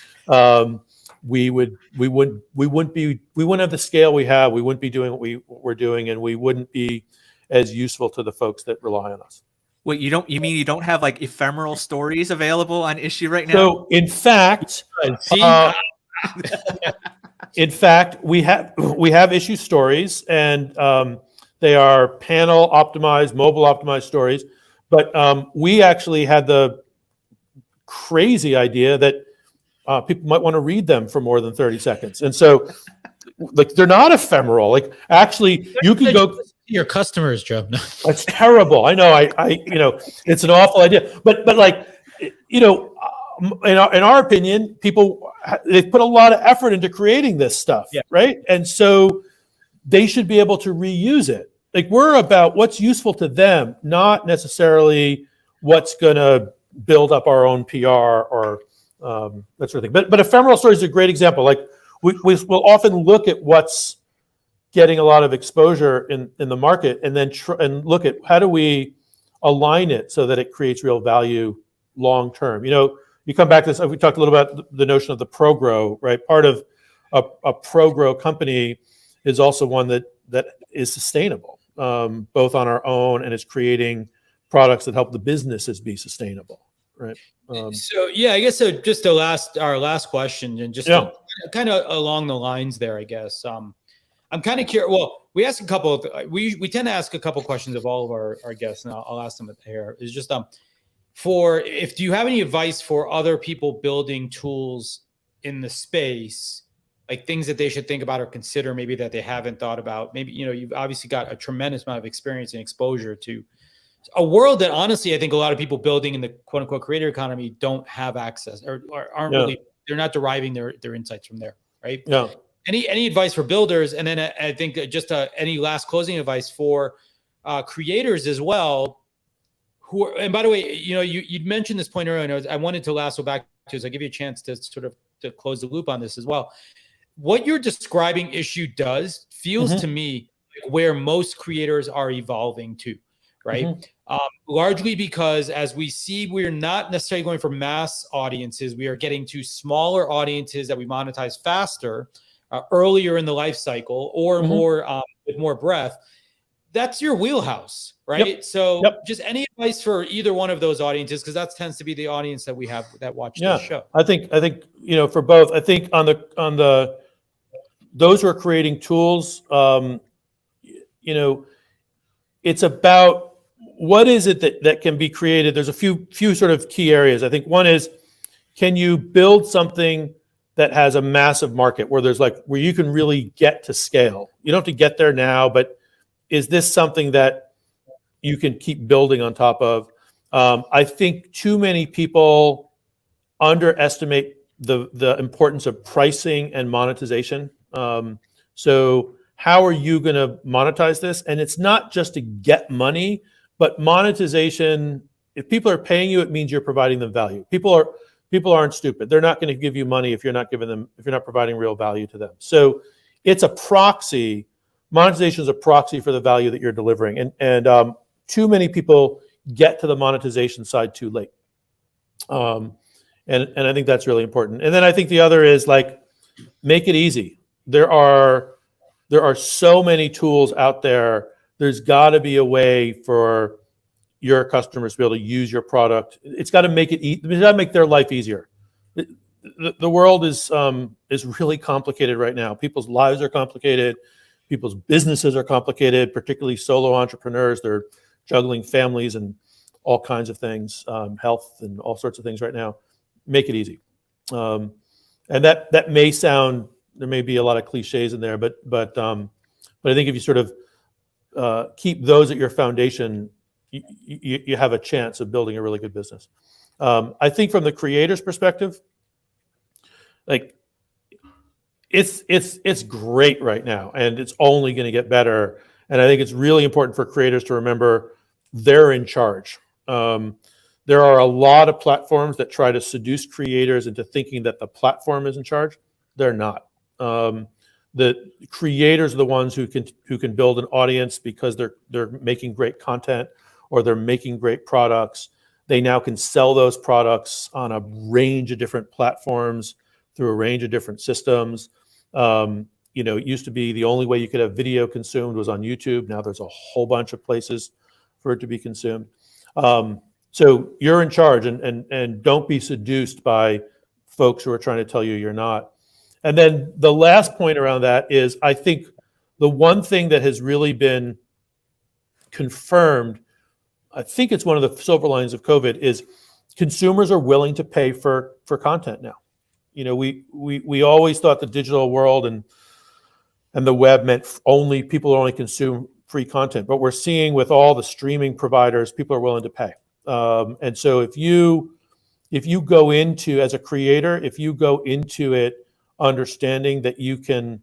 we wouldn't have the scale we have. We wouldn't be doing what we're doing, and we wouldn't be as useful to the folks that rely on us. Wait, you mean you don't have like ephemeral stories available on Issue right now? So in fact, we have Issue stories, and they are panel optimized, mobile optimized stories. But we actually had the crazy idea that people might want to read them for more than 30 seconds, and so like they're not ephemeral. Like actually, you can go. Your customers, Joe. That's terrible. I know. I it's an awful idea. But like, in our opinion, people, they've put a lot of effort into creating this stuff, right? And so they should be able to reuse it. Like, we're about what's useful to them, not necessarily what's going to build up our own PR or that sort of thing. But ephemeral stories is a great example. Like, we'll often look at what's getting a lot of exposure in the market, and then and look at how do we align it so that it creates real value long term. You come back to this. We talked a little about the notion of the pro-grow, right? Part of a pro-grow company is also one that is sustainable, both on our own, and is creating products that help the businesses be sustainable, right? So yeah, I guess so. Just our last question, and just kind of along the lines there, I guess. I'm kind of curious. Well, we ask a couple of, we tend to ask a couple of questions of all of our guests, and I'll ask them here. Is just do you have any advice for other people building tools in the space, like things that they should think about or consider, maybe that they haven't thought about? Maybe you've obviously got a tremendous amount of experience and exposure to a world that honestly I think a lot of people building in the quote unquote creator economy don't have access or aren't really, they're not deriving their insights from there, right? Yeah. Any advice for builders? And then I think just any last closing advice for creators as well. And by the way, you'd mentioned this point earlier, and I wanted to last back to, so I'll give you a chance to sort of to close the loop on this as well. What you're describing Issue does feels to me like where most creators are evolving to, right? Largely because as we see, we're not necessarily going for mass audiences. We are getting to smaller audiences that we monetize faster, earlier in the life cycle, or more with more breadth. That's your wheelhouse, right? So just any advice for either one of those audiences, because that tends to be the audience that we have that watch this show. I think for both. I think on the those who are creating tools, it's about what is it that can be created. There's a few sort of key areas. I think one is, can you build something that has a massive market where you can really get to scale? You don't have to get there now, but is this something that you can keep building on top of? I think too many people underestimate the importance of pricing and monetization. So how are you going to monetize this? And it's not just to get money, but monetization. If people are paying you, it means you're providing them value. People aren't stupid. They're not going to give you money if you're not providing real value to them. So it's a proxy. Monetization is a proxy for the value that you're delivering. And too many people get to the monetization side too late. And I think that's really important. And then I think the other is make it easy. There are so many tools out there. There's got to be a way for your customers to be able to use your product. It's got to make it it's got to make their life easier. The world is really complicated right now. People's lives are complicated. People's businesses are complicated, particularly solo entrepreneurs. They're juggling families and all kinds of things, health and all sorts of things right now. Make it easy. And that may sound, there may be a lot of cliches in there, but I think if you sort of keep those at your foundation, you have a chance of building a really good business. I think from the creator's perspective, it's great right now, and it's only going to get better. And I think it's really important for creators to remember they're in charge. There are a lot of platforms that try to seduce creators into thinking that the platform is in charge. They're not. The creators are the ones who can build an audience because they're making great content or they're making great products. They now can sell those products on a range of different platforms through a range of different systems. It used to be the only way you could have video consumed was on YouTube. Now there's a whole bunch of places for it to be consumed. So you're in charge, and don't be seduced by folks who are trying to tell you you're not. And then the last point around that is, I think the one thing that has really been confirmed, I think it's one of the silver linings of COVID, is consumers are willing to pay for content now. We always thought the digital world and the web meant people only consume free content, but we're seeing with all the streaming providers, people are willing to pay. And so if you go into, as a creator, if you go into it understanding that you can,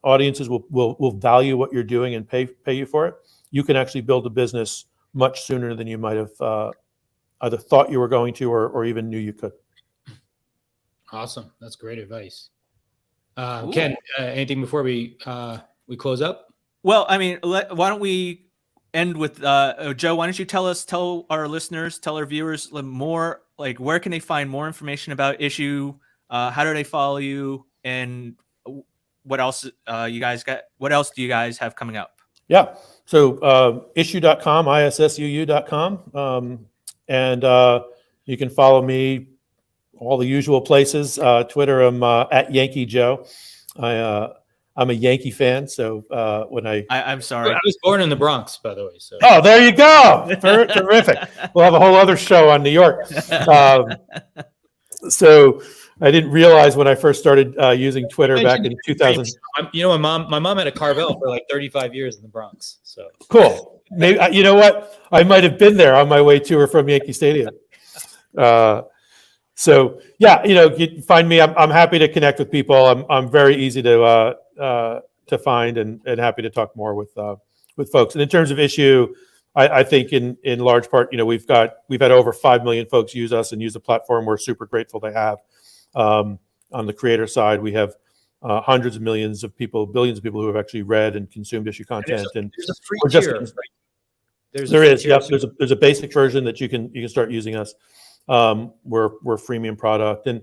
audiences will value what you're doing and pay you for it, you can actually build a business much sooner than you might have either thought you were going to or even knew you could. Awesome. That's great advice. Ken, anything before we close up? Well, I mean, why don't we end with Joe? Why don't you tell our listeners, tell our viewers more, like, where can they find more information about Issuu? How do they follow you? And what else you guys got? What else do you guys have coming up? Yeah. So issuu.com, issuu.com. And you can follow me all the usual places. Twitter, I'm at Yankee Joe. I'm a Yankee fan, so when I'm sorry, I was born in the Bronx, by the way. So. Oh, there you go. Terrific. We'll have a whole other show on New York. So I didn't realize when I first started using Twitter back in 2000. My mom had a Carvel for like 35 years in the Bronx. So cool. Maybe you know what? I might have been there on my way to or from Yankee Stadium. So yeah, you find me. I'm happy to connect with people. I'm very easy to find and happy to talk more with folks. And in terms of Issuu, I think in large part, we've had over 5 million folks use us and use the platform. We're super grateful to have. On the creator side, we have hundreds of millions of people, billions of people who have actually read and consumed Issuu content. And there's a free tier. There's a basic version that you can start using us. We're a freemium product, and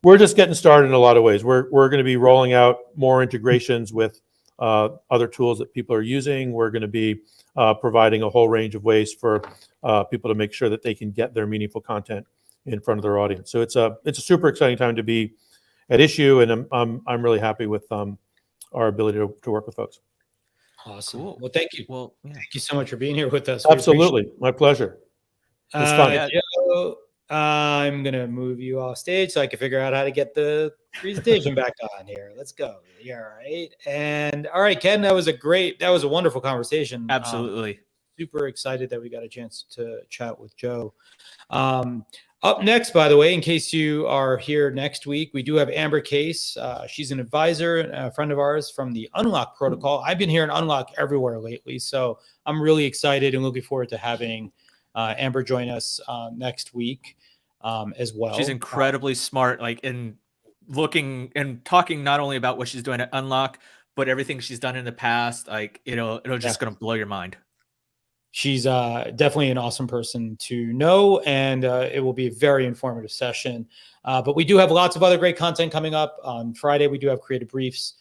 we're just getting started in a lot of ways. We're going to be rolling out more integrations with other tools that people are using. We're going to be providing a whole range of ways for people to make sure that they can get their meaningful content in front of their audience. So it's a super exciting time to be at Issuu, and I'm really happy with our ability to work with folks. Awesome. Cool. Well, thank you. Thank you so much for being here with us. Absolutely, my pleasure. It's fun. Joe, I'm gonna move you off stage so I can figure out how to get the presentation back on here. Let's go. Yeah, all right. And all right, Ken, that was a wonderful conversation. Absolutely. Super excited that we got a chance to chat with Joe. Up next, by the way, in case you are here next week, we do have Amber Case. She's an advisor, a friend of ours from the Unlock protocol. I've been hearing Unlock everywhere lately, so I'm really excited and looking forward to having Amber join us next week as well. She's incredibly smart, like in looking and talking not only about what she's doing at Unlock, but everything she's done in the past. Like it'll just gonna blow your mind. She's definitely an awesome person to know, and it will be a very informative session. But we do have lots of other great content coming up. On Friday, we do have creative briefs.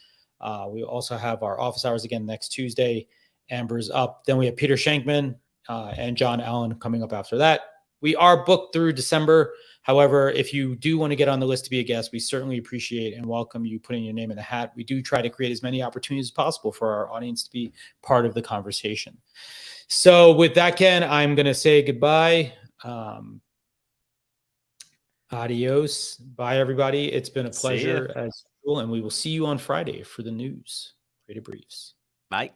We also have our office hours again next Tuesday. Amber's up. Then we have Peter Shankman and John Allen coming up after that. We are booked through December. However, if you do want to get on the list to be a guest, we certainly appreciate and welcome you putting your name in the hat. We do try to create as many opportunities as possible for our audience to be part of the conversation. So with that, Ken, I'm going to say goodbye. Adios. Bye, everybody. It's been a pleasure as usual, and we will see you on Friday for the news. Creative Briefs. Bye.